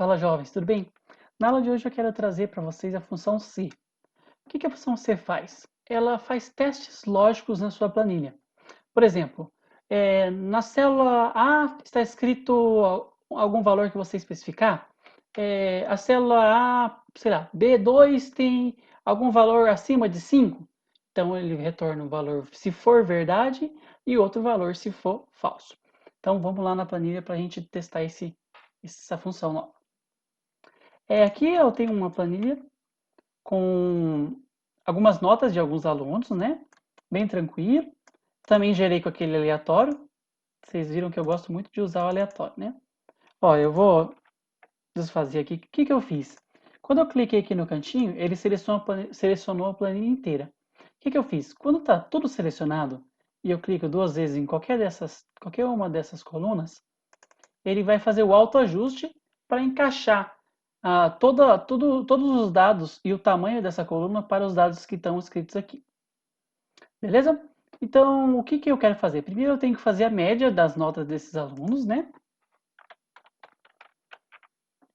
Fala, jovens, tudo bem? Na aula de hoje eu quero trazer para vocês a função se. O que a função se faz? Ela faz testes lógicos na sua planilha. Por exemplo, na célula A está escrito algum valor que você especificar. A célula A, sei lá, B2 tem algum valor acima de 5. Então ele retorna um valor se for verdade e outro valor se for falso. Então vamos lá na planilha para a gente testar essa função nova. Aqui eu tenho uma planilha com algumas notas de alguns alunos, né? Bem tranquilo. Também gerei com aquele aleatório. Vocês viram que eu gosto muito de usar o aleatório, né? Ó, eu vou desfazer aqui. O que eu fiz? Quando eu cliquei aqui no cantinho, ele selecionou a planilha inteira. O que eu fiz? Quando está tudo selecionado e eu clico duas vezes em qualquer uma dessas colunas, ele vai fazer o autoajuste para encaixar todos os dados e o tamanho dessa coluna para os dados que estão escritos aqui. Beleza? Então, o que eu quero fazer? Primeiro eu tenho que fazer a média das notas desses alunos, né?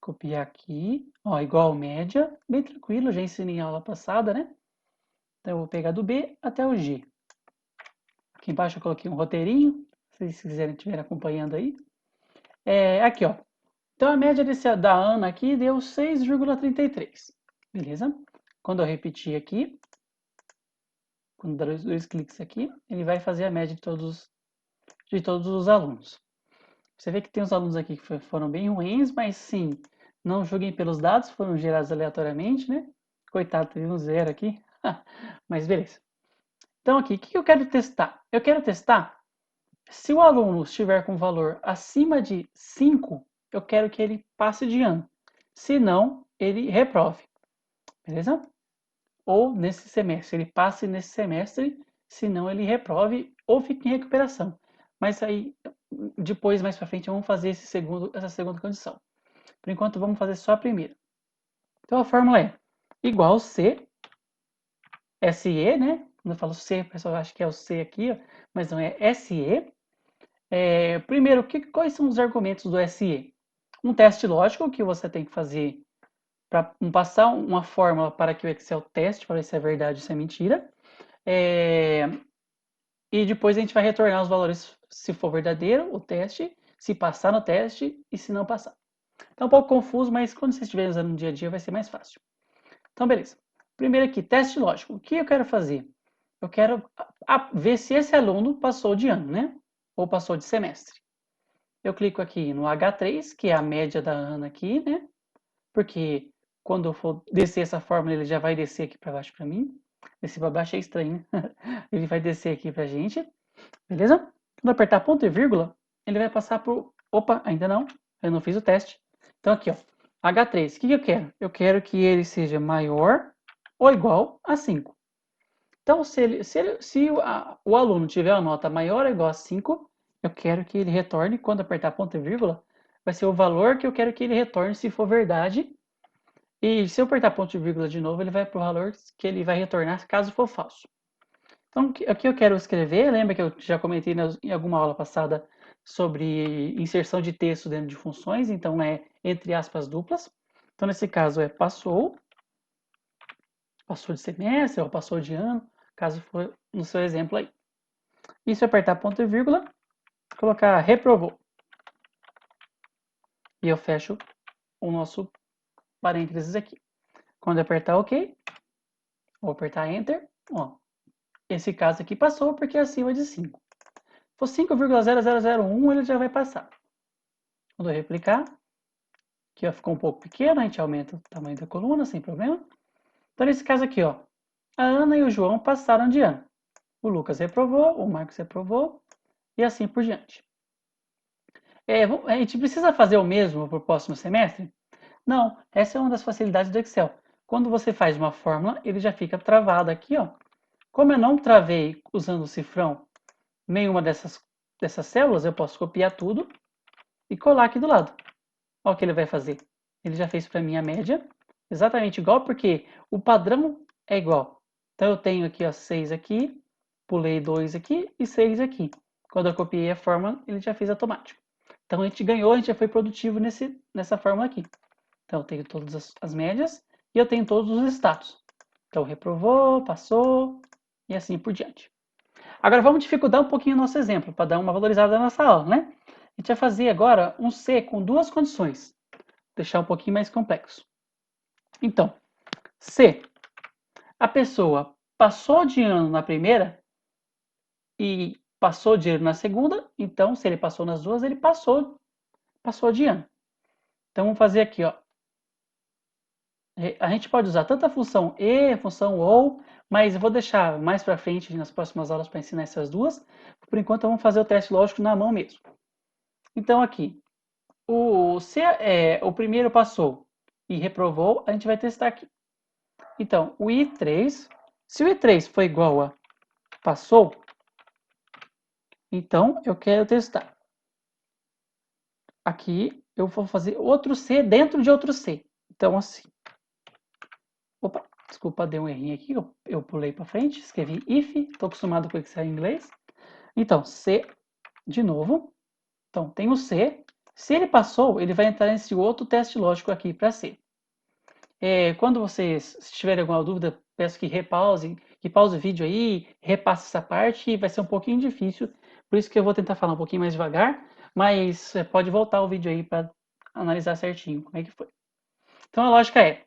Copiar aqui, ó, igual média, bem tranquilo, já ensinei a aula passada, né? Então eu vou pegar do B até o G. Aqui embaixo eu coloquei um roteirinho, se vocês quiserem estiver acompanhando aí. Aqui, ó. Então a média da Ana aqui deu 6,33. Beleza? Quando eu repetir aqui, quando dar dois cliques aqui, ele vai fazer a média de todos os alunos. Você vê que tem uns alunos aqui que foram bem ruins, mas sim, não julguem pelos dados, foram gerados aleatoriamente, né? Coitado, teve um zero aqui. Mas beleza. Então aqui, o que eu quero testar? Eu quero testar se o aluno estiver com valor acima de 5, eu quero que ele passe de ano. Se não, ele reprove. Beleza? Ou nesse semestre, ele passe nesse semestre, se não, ele reprove ou fique em recuperação. Mas aí, depois, mais para frente, vamos fazer essa segunda condição. Por enquanto, vamos fazer só a primeira. Então, a fórmula é igual C, SE, né? Quando eu falo C, o pessoal acha que é o C aqui, mas não é SE. Primeiro, quais são os argumentos do SE? Um teste lógico que você tem que fazer para passar uma fórmula para que o Excel teste para ver se é verdade ou se é mentira. E depois a gente vai retornar os valores se for verdadeiro o teste, se passar no teste e se não passar. Tá um pouco confuso, mas quando você estiver usando no dia a dia vai ser mais fácil. Então, beleza. Primeiro aqui, teste lógico. O que eu quero fazer? Eu quero ver se esse aluno passou de ano, né? Ou passou de semestre. Eu clico aqui no H3, que é a média da Ana aqui, né? Porque quando eu for descer essa fórmula, ele já vai descer aqui para baixo para mim. Descer para baixo é estranho, né? Ele vai descer aqui para a gente. Beleza? Quando eu apertar ponto e vírgula, ele vai passar por... Opa, ainda não. Eu não fiz o teste. Então aqui, ó. H3, o que eu quero? Eu quero que ele seja maior ou igual a 5. Então, se o aluno tiver uma nota maior ou igual a 5, eu quero que ele retorne, quando apertar ponto e vírgula, vai ser o valor que eu quero que ele retorne se for verdade. E se eu apertar ponto e vírgula de novo, ele vai para o valor que ele vai retornar caso for falso. Então, aqui eu quero escrever, lembra que eu já comentei em alguma aula passada sobre inserção de texto dentro de funções, então é entre aspas duplas. Então, nesse caso é passou de semestre ou passou de ano, caso for no seu exemplo aí. E se eu apertar ponto e vírgula, colocar reprovou. E eu fecho o nosso parênteses aqui. Quando eu apertar OK, vou apertar Enter, ó, esse caso aqui passou porque é acima de 5. Se for 5,0001, ele já vai passar. Quando eu replicar, aqui ó, ficou um pouco pequeno, a gente aumenta o tamanho da coluna sem problema. Então, nesse caso aqui, ó, a Ana e o João passaram de ano. O Lucas reprovou, o Marcos reprovou e assim por diante. A gente precisa fazer o mesmo para o próximo semestre? Não, essa é uma das facilidades do Excel. Quando você faz uma fórmula, ele já fica travado aqui, ó. Como eu não travei usando o cifrão nenhuma dessas células, eu posso copiar tudo e colar aqui do lado. Olha o que ele vai fazer. Ele já fez para mim a média, exatamente igual, porque o padrão é igual. Então eu tenho aqui ó, 6 aqui, pulei 2 aqui e 6 aqui. Quando eu copiei a fórmula, ele já fez automático. Então a gente ganhou, a gente já foi produtivo nessa fórmula aqui. Então, eu tenho todas as médias e eu tenho todos os status. Então, reprovou, passou e assim por diante. Agora, vamos dificultar um pouquinho o nosso exemplo, para dar uma valorizada na nossa aula, né? A gente vai fazer agora um C com duas condições. Deixar um pouquinho mais complexo. Então, C. A pessoa passou de ano na primeira e passou de ano na segunda. Então, se ele passou nas duas, ele passou de ano. Então, vamos fazer aqui, ó. A gente pode usar tanto a função e, a função ou, mas eu vou deixar mais para frente nas próximas aulas para ensinar essas duas. Por enquanto, vamos fazer o teste lógico na mão mesmo. Então, aqui, se o primeiro passou e reprovou, a gente vai testar aqui. Então, o I3, se o I3 for igual a passou, então eu quero testar. Aqui eu vou fazer outro C dentro de outro C. Então, assim. Opa, desculpa, deu um errinho aqui, eu pulei para frente, escrevi if, estou acostumado com Excel em inglês. Então, C de novo. Então, tem o C. Se ele passou, ele vai entrar nesse outro teste lógico aqui para C. Quando vocês tiverem alguma dúvida, peço que pause o vídeo aí, repasse essa parte, vai ser um pouquinho difícil, por isso que eu vou tentar falar um pouquinho mais devagar, mas pode voltar o vídeo aí para analisar certinho como é que foi. Então a lógica é,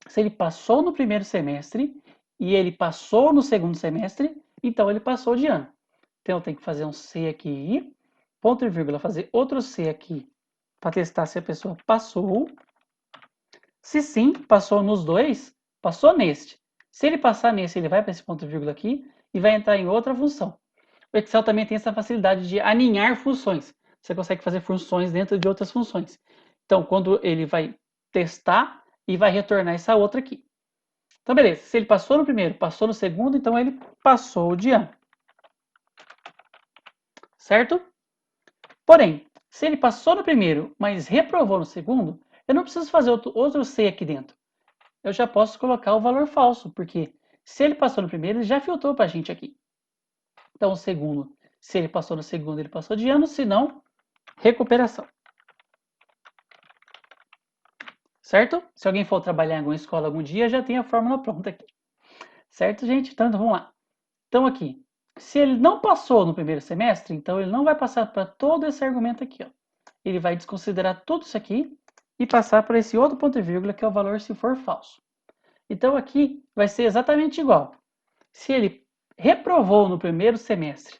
se ele passou no primeiro semestre e ele passou no segundo semestre, então ele passou de ano. Então eu tenho que fazer um C aqui, ponto e vírgula, fazer outro C aqui para testar se a pessoa passou. Se sim, passou nos dois, passou neste. Se ele passar nesse, ele vai para esse ponto e vírgula aqui e vai entrar em outra função. O Excel também tem essa facilidade de aninhar funções. Você consegue fazer funções dentro de outras funções. Então, quando ele vai testar e vai retornar essa outra aqui. Então, beleza. Se ele passou no primeiro, passou no segundo, então ele passou de ano. Certo? Porém, se ele passou no primeiro, mas reprovou no segundo, eu não preciso fazer outro C aqui dentro. Eu já posso colocar o valor falso, porque se ele passou no primeiro, ele já filtrou para a gente aqui. Então, o segundo, se ele passou no segundo, ele passou de ano, se não, recuperação. Certo? Se alguém for trabalhar em alguma escola algum dia, já tem a fórmula pronta aqui. Certo, gente? Então, vamos lá. Então, aqui, se ele não passou no primeiro semestre, então ele não vai passar para todo esse argumento aqui. Ó. Ele vai desconsiderar tudo isso aqui e passar para esse outro ponto e vírgula, que é o valor se for falso. Então, aqui vai ser exatamente igual. Se ele reprovou no primeiro semestre,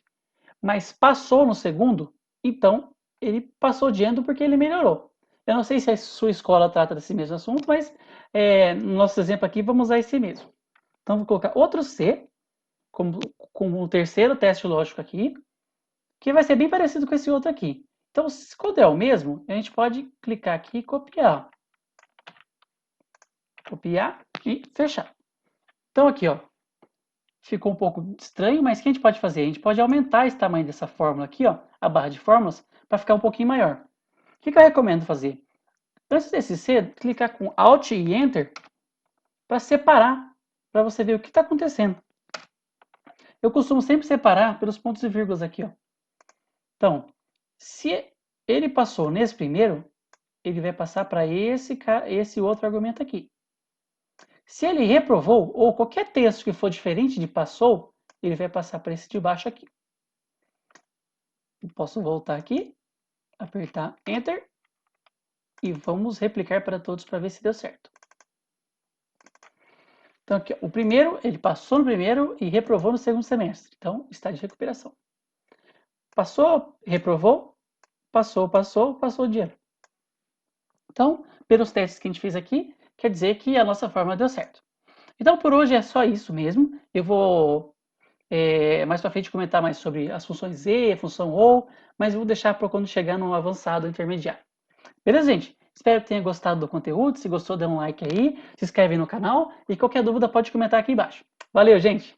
mas passou no segundo, então ele passou de ano porque ele melhorou. Eu não sei se a sua escola trata desse mesmo assunto, mas no nosso exemplo aqui vamos usar esse mesmo. Então vou colocar outro C como o terceiro teste lógico aqui, que vai ser bem parecido com esse outro aqui. Então, quando é o mesmo, a gente pode clicar aqui e copiar. Copiar e fechar. Então aqui, ó, ficou um pouco estranho, mas o que a gente pode fazer? A gente pode aumentar esse tamanho dessa fórmula aqui, ó, a barra de fórmulas, para ficar um pouquinho maior. O que eu recomendo fazer? Antes desse C, clicar com Alt e Enter para separar, para você ver o que está acontecendo. Eu costumo sempre separar pelos pontos e vírgulas aqui, ó. Então, se ele passou nesse primeiro, ele vai passar para esse outro argumento aqui. Se ele reprovou, ou qualquer texto que for diferente de passou, ele vai passar para esse de baixo aqui. Eu posso voltar aqui, apertar Enter e vamos replicar para todos para ver se deu certo. Então, aqui, o primeiro, ele passou no primeiro e reprovou no segundo semestre. Então, está de recuperação. Passou, reprovou, passou de ano. Então, pelos testes que a gente fez aqui, quer dizer que a nossa fórmula deu certo. Então, por hoje é só isso mesmo. Eu vou mais para frente comentar mais sobre as funções e, a função ou, mas eu vou deixar para quando chegar no avançado intermediário. Beleza, gente? Espero que tenha gostado do conteúdo. Se gostou, dê um like aí, se inscreve no canal e qualquer dúvida pode comentar aqui embaixo. Valeu, gente!